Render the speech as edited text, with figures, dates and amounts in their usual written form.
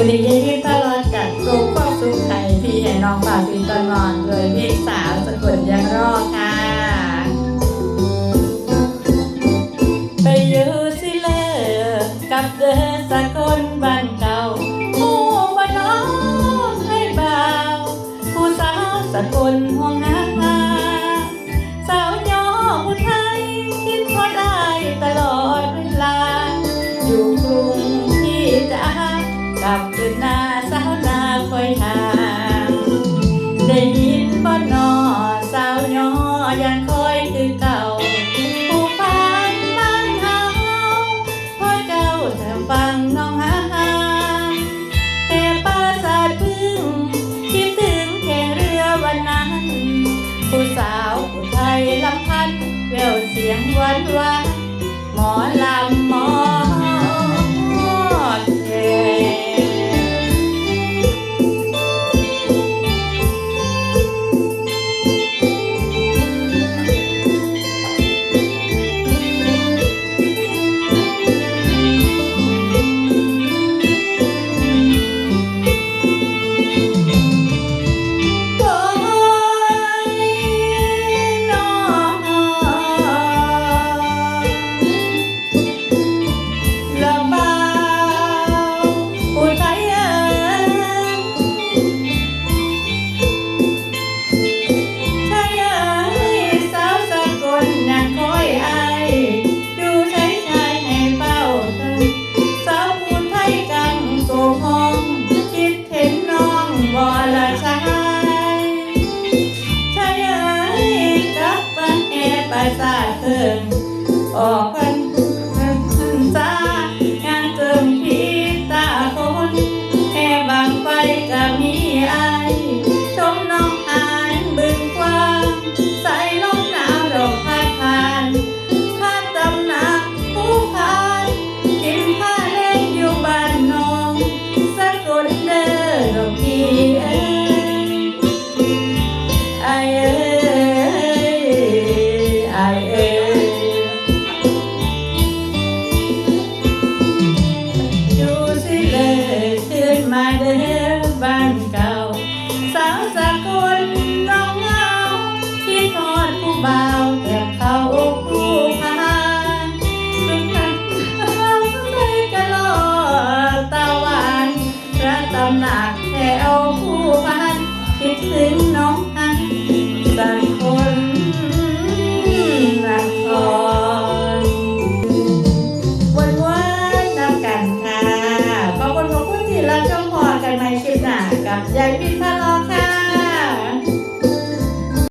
วันนี้ยายพี่ตลอดกัดสุขความสุขไทยที่ให้น้องฝากพี่ตอนนอนเลยพี่สาวสกุลยังรอค่ะไปอยู่สิเลอกับเด้อสกุลบ้านเก่าผู้บ้านน้องให้บ่าวผู้สาวสกุลห่วงหาสาวย่อผู้ไทยคิดพอได้ตลอดเวลาอยู่กรุงที่จะกับคืนหน้าสาวนาคอยทางได้ยินบ่นอสาวย่อยังคอยคือเก่าผู้ฟังบ้านเฮาคอยเก่าแต่ฟังน้องหาแต่ปราสาทพึ่งคิดถึงแค่เรือวันนั้นผู้สาวผู้ไทยลำพันแววเสียงหวานหวานหมอลำหมอเทสาเถิงออกพันจ้างานเติมพีตาคนแค่บางไฟก็มีไอชมน้องอ่านบึงกว้างใส่ลมหนาวดอกพายผ่านข้าตำหนักผู้พานกินผ้าแดงอยู่บ้านน้องสะกดเด้อดอกพี่ไอมาเด้อบ้านเก่าสาวสกุลน้องเงาคิดทอดผู้บ่าวแต่เขาผู้พานสุดท้ายเขาได้กะลอตะวันพระตำหนักแถวผู้พานคิดถึงน้องอันสักคนนครวันนำกันค่ะขอบคุณที่รับชมพอกันในคลิปหน้ากับยายพิมพ์พะโล้ค่ะ